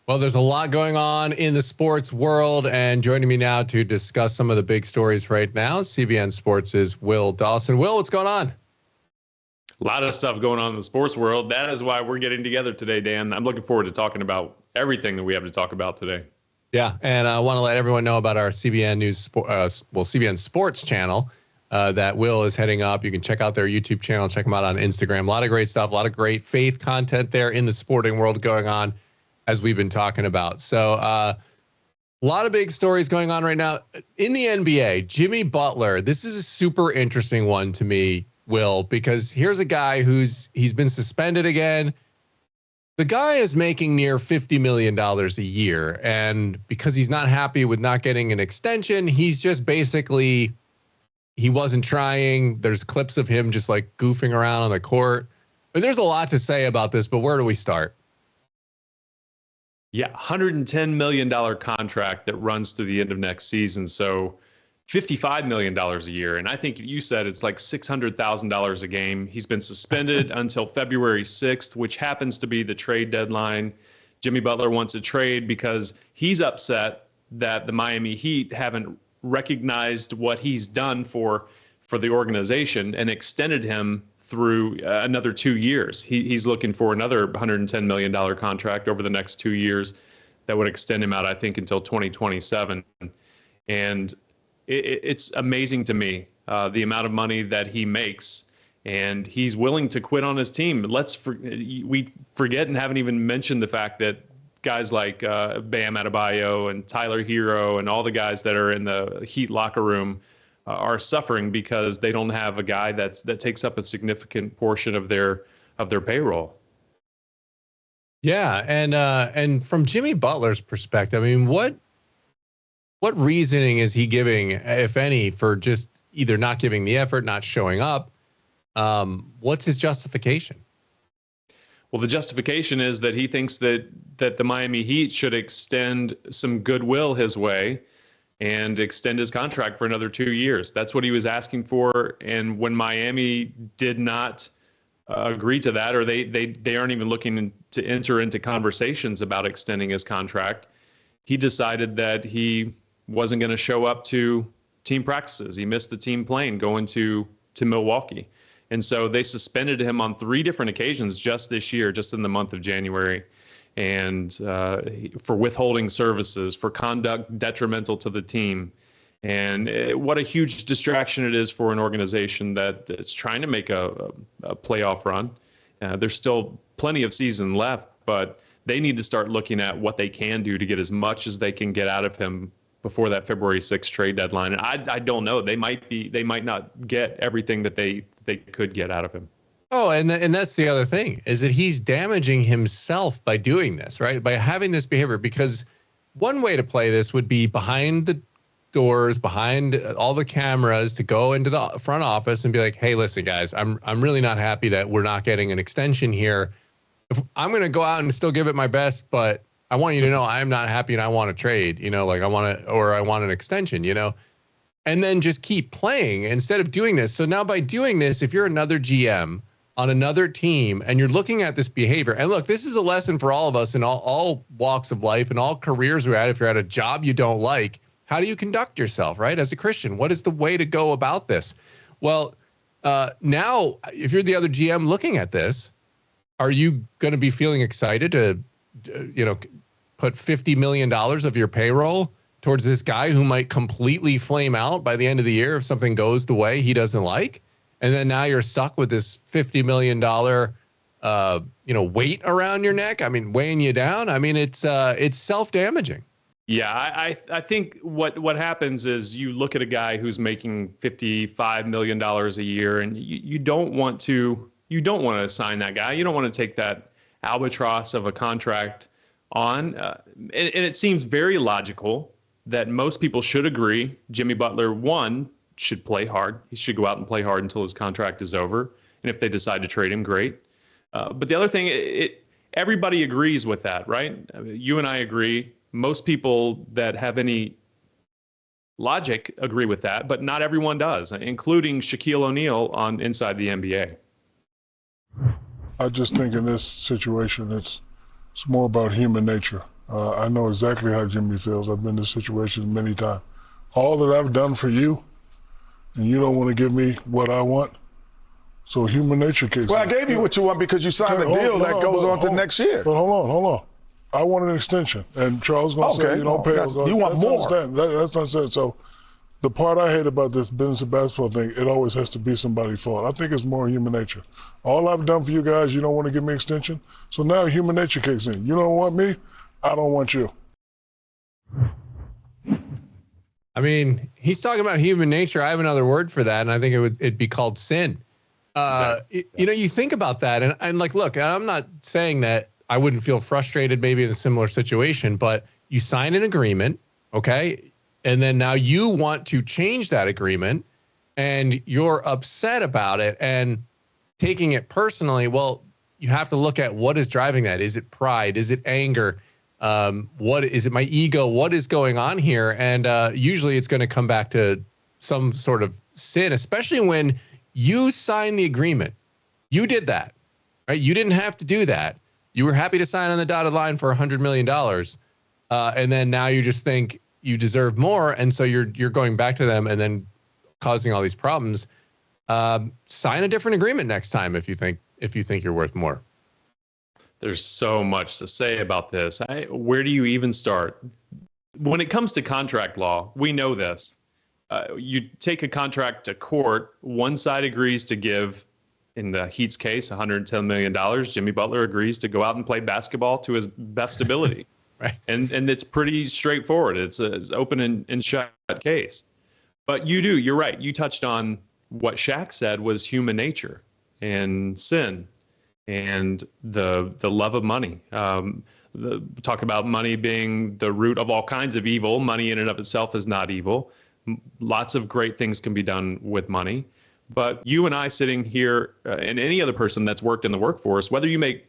Well, there's a lot going on in the sports world, and joining me now to discuss some of the big stories right now, CBN Sports' Will Dawson. Will, what's going on? A lot of stuff going on in the sports world. That is why we're getting together today, Dan. I'm looking forward to talking about everything that we have to talk about today. Yeah, and I want to let everyone know about our CBN News, CBN Sports channel that Will is heading up. You can check out their YouTube channel, check them out on Instagram. A lot of great stuff, a lot of great faith content there in the sporting world going on, as we've been talking about. So a lot of big stories going on right now in the NBA. Jimmy Butler, this is a super interesting one to me, Will, because here's a guy he's been suspended again. The guy is making near $50 million a year. And because he's not happy with not getting an extension, he's just basically, he wasn't trying. There's clips of him just like goofing around on the court. But there's a lot to say about this, but where do we start? Yeah, $110 million contract that runs through the end of next season. So $55 million a year. And I think you said it's like $600,000 a game. He's been suspended until February 6th, which happens to be the trade deadline. Jimmy Butler wants a trade because he's upset that the Miami Heat haven't recognized what he's done for the organization and extended him through another 2 years. He's looking for another $110 million contract over the next 2 years that would extend him out, I think, until 2027. And it's amazing to me, the amount of money that he makes, and he's willing to quit on his team. We forget and haven't even mentioned the fact that guys like Bam Adebayo and Tyler Hero and all the guys that are in the Heat locker room are suffering because they don't have a guy that takes up a significant portion of their payroll. Yeah, and from Jimmy Butler's perspective, I mean, what reasoning is he giving, if any, for just either not giving the effort, not showing up? What's his justification? Well, the justification is that he thinks that the Miami Heat should extend some goodwill his way and extend his contract for another 2 years. That's what he was asking for. And when Miami did not agree to that, or they aren't even looking to enter into conversations about extending his contract, he decided that he wasn't going to show up to team practices. He missed the team plane going to Milwaukee. And so they suspended him on 3 different occasions just this year, just in the month of January, and for withholding services, for conduct detrimental to the team. And what a huge distraction it is for an organization that is trying to make a playoff run. There's still plenty of season left, but they need to start looking at what they can do to get as much as they can get out of him before that February 6th trade deadline. And I don't know. They might not get everything that they could get out of him. Oh, and that's the other thing, is that he's damaging himself by doing this, right? By having this behavior, because one way to play this would be behind the doors, behind all the cameras, to go into the front office and be like, hey, listen, guys, I'm really not happy that we're not getting an extension here. If I'm going to go out and still give it my best, but I want you to know I'm not happy and I want to trade, like I want an extension, and then just keep playing instead of doing this. So now by doing this, if you're another GM on another team and you're looking at this behavior, and look, this is a lesson for all of us in all walks of life and all careers we're at. If you're at a job you don't like, how do you conduct yourself, right? As a Christian, what is the way to go about this? Well, now if you're the other GM looking at this, are you going to be feeling excited to, put $50 million of your payroll towards this guy who might completely flame out by the end of the year if something goes the way he doesn't like? And then now you're stuck with this $50 million, weight around your neck. I mean, weighing you down. I mean, it's self-damaging. Yeah, I think what happens is you look at a guy who's making $55 million a year, and you don't want to sign that guy. You don't want to take that albatross of a contract on. And it seems very logical that most people should agree Jimmy Butler, one, should play hard. He should go out and play hard until his contract is over. And if they decide to trade him, great. But the other thing, everybody agrees with that, right? I mean, you and I agree. Most people that have any logic agree with that, but not everyone does, including Shaquille O'Neal on Inside the NBA. I just think in this situation, it's more about human nature. I know exactly how Jimmy feels. I've been in this situation many times. All that I've done for you, and you don't want to give me what I want. So human nature kicks in. Well, I gave you what you want because you signed a deal that goes on to next year. But hold on. I want an extension. And Charles going to say, you don't pay. You want more. That's not saying. So the part I hate about this business of basketball thing, it always has to be somebody's fault. I think it's more human nature. All I've done for you guys, you don't want to give me an extension. So now human nature kicks in. You don't want me, I don't want you. I mean, he's talking about human nature. I have another word for that, and I think it'd be called sin. You think about that, and like, look, I'm not saying that I wouldn't feel frustrated maybe in a similar situation, but you sign an agreement, okay? And then now you want to change that agreement and you're upset about it and taking it personally. Well, you have to look at what is driving that. Is it pride? Is it anger? What is it? My ego? What is going on here? And usually it's going to come back to some sort of sin, especially when you signed the agreement. You did that, right? You didn't have to do that. You were happy to sign on the dotted line for $100 million. And then now you just think you deserve more. And so you're going back to them and then causing all these problems. Sign a different agreement next time if you think you're worth more. There's so much to say about this. Where do you even start? When it comes to contract law, we know this. You take a contract to court, one side agrees to give, in the Heat's case, $110 million. Jimmy Butler agrees to go out and play basketball to his best ability. Right. And it's pretty straightforward. It's an open and shut case. But you're right. You touched on what Shaq said was human nature and sin and the love of money. Talk about money being the root of all kinds of evil. Money in and of itself is not evil. Lots of great things can be done with money. But you and I sitting here, and any other person that's worked in the workforce, whether you make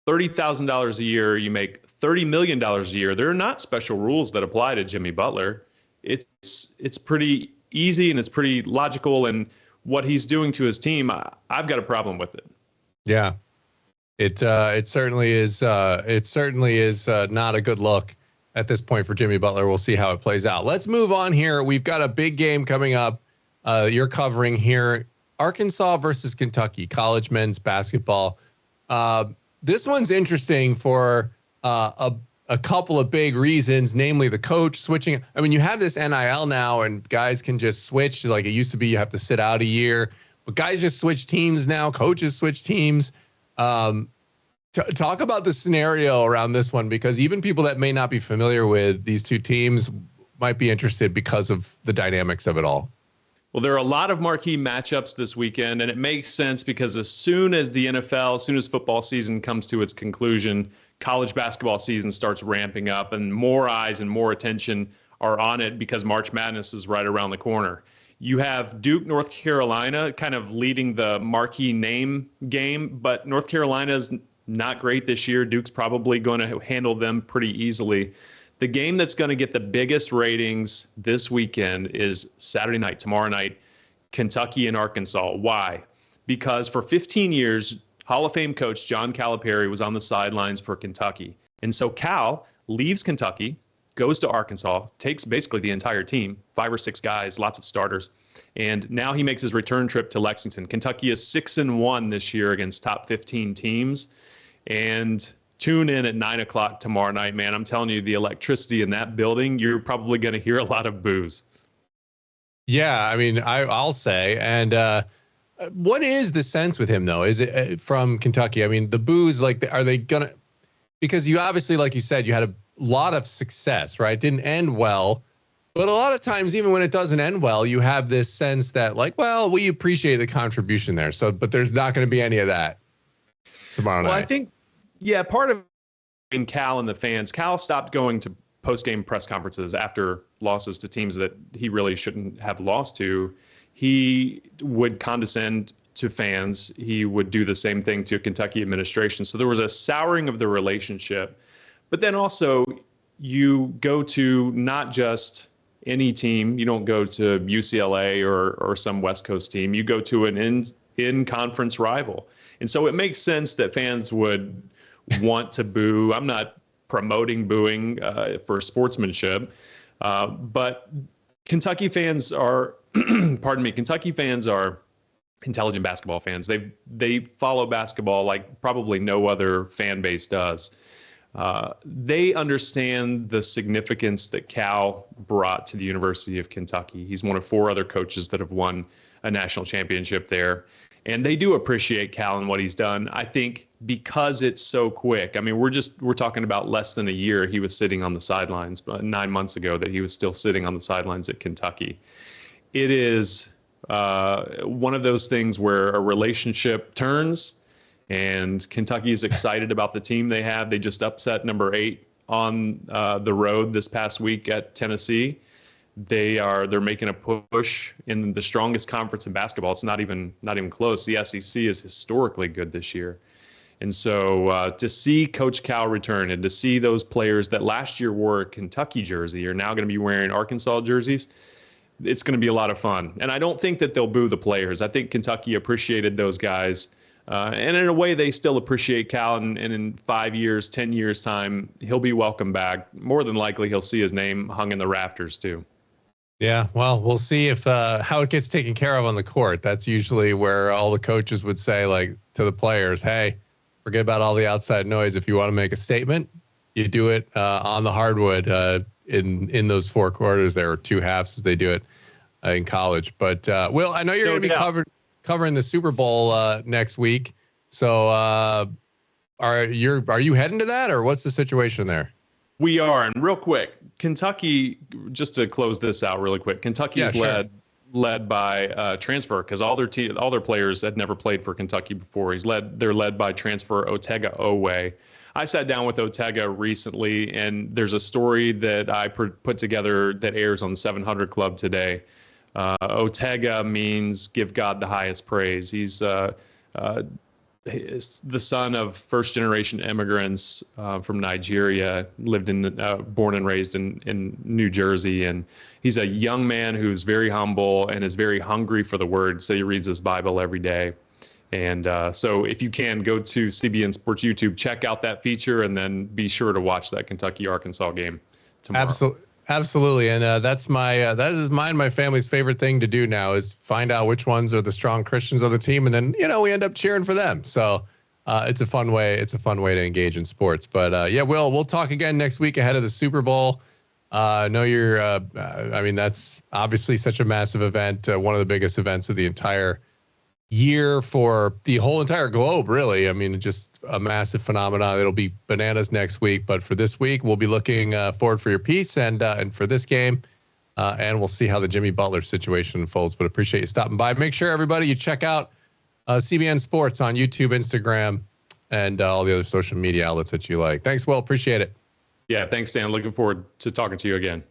$30,000 a year, you make $30 million a year, there are not special rules that apply to Jimmy Butler. It's pretty easy and it's pretty logical. And what he's doing to his team, I've got a problem with it. Yeah, it certainly is. It certainly is not a good look at this point for Jimmy Butler. We'll see how it plays out. Let's move on here. We've got a big game coming up. You're covering here, Arkansas versus Kentucky, college men's basketball. This one's interesting for a couple of big reasons, namely the coach switching. I mean, you have this NIL now, and guys can just switch. Like it used to be, you have to sit out a year, but guys just switch teams now. Coaches switch teams. Talk about the scenario around this one, because even people that may not be familiar with these two teams might be interested because of the dynamics of it all. Well, there are a lot of marquee matchups this weekend, and it makes sense because as soon as the NFL, as soon as football season comes to its conclusion, college basketball season starts ramping up and more eyes and more attention are on it because March Madness is right around the corner. You have Duke, North Carolina kind of leading the marquee name game, but North Carolina is not great this year. Duke's probably going to handle them pretty easily. The game that's going to get the biggest ratings this weekend is Saturday night, tomorrow night, Kentucky and Arkansas. Why? Because for 15 years, Hall of Fame coach John Calipari was on the sidelines for Kentucky. And so Cal leaves Kentucky, goes to Arkansas, takes basically the entire team, 5 or 6 guys, lots of starters. And now he makes his return trip to Lexington. Kentucky is 6-1 this year against top 15 teams. And tune in at 9 o'clock tomorrow night, man. I'm telling you, the electricity in that building, you're probably going to hear a lot of boos. Yeah, I mean, I'll say. And what is the sense with him, though? Is it from Kentucky? I mean, the boos, like, are they going to, because you obviously, like you said, you had a lot of success, right? It didn't end well. But a lot of times, even when it doesn't end well, you have this sense that, like, well, we appreciate the contribution there. So, but there's not going to be any of that tomorrow night. Well, I think, yeah, part of in Cal and the fans, Cal stopped going to post-game press conferences after losses to teams that he really shouldn't have lost to. He would condescend to fans. He would do the same thing to Kentucky administration. So there was a souring of the relationship. But then also you go to not just any team. You don't go to UCLA or some West Coast team. You go to an in-conference rival. And so it makes sense that fans would want to boo. I'm not promoting booing for sportsmanship. But Kentucky fans are, pardon me, Kentucky fans are intelligent basketball fans. They follow basketball like probably no other fan base does. They understand the significance that Cal brought to the University of Kentucky. He's one of 4 other coaches that have won a national championship there. And they do appreciate Cal and what he's done. I think because it's so quick. I mean, we're talking about less than a year. He was sitting on the sidelines, but 9 months ago that he was still sitting on the sidelines at Kentucky. It is one of those things where a relationship turns, and Kentucky is excited about the team they have. They just upset number 8 on the road this past week at Tennessee. They're making a push in the strongest conference in basketball. It's not even close. The SEC is historically good this year. And so to see Coach Cal return and to see those players that last year wore a Kentucky jersey are now going to be wearing Arkansas jerseys, it's going to be a lot of fun. And I don't think that they'll boo the players. I think Kentucky appreciated those guys. And in a way, they still appreciate Cal. And in 5 years, 10 years' time, he'll be welcome back. More than likely, he'll see his name hung in the rafters, too. Yeah, well, we'll see if how it gets taken care of on the court. That's usually where all the coaches would say, like, to the players, hey, forget about all the outside noise. If you want to make a statement, you do it on the hardwood in those 4 quarters. There are 2 halves as they do it in college. But, Will, I know you're going to be covering the Super Bowl next week. So are you heading to that, or what's the situation there? We are. And real quick, Kentucky, just to close this out really quick, Kentucky is led by transfer, because all their players had never played for Kentucky before. They're led by transfer Otega Oweh. I sat down with Otega recently, and there's a story that I put together that airs on 700 Club today. Otega means give God the highest praise. He's the son of first-generation immigrants from Nigeria, born and raised in New Jersey. And he's a young man who's very humble and is very hungry for the word. So he reads his Bible every day. And so if you can, go to CBN Sports YouTube, check out that feature, and then be sure to watch that Kentucky-Arkansas game tomorrow. Absolutely. And that is mine, my family's favorite thing to do now is find out which ones are the strong Christians of the team. And then, we end up cheering for them. So it's a fun way. It's a fun way to engage in sports. But we'll talk again next week ahead of the Super Bowl. I know that's obviously such a massive event. One of the biggest events of the entire year for the whole entire globe, really. I mean, just a massive phenomenon. It'll be bananas next week, but for this week, we'll be looking forward for your piece and for this game, and we'll see how the Jimmy Butler situation unfolds. But appreciate you stopping by. Make sure, everybody, you check out CBN Sports on YouTube, Instagram, and all the other social media outlets that you like. Thanks, Will. Appreciate it. Yeah, thanks, Dan. Looking forward to talking to you again.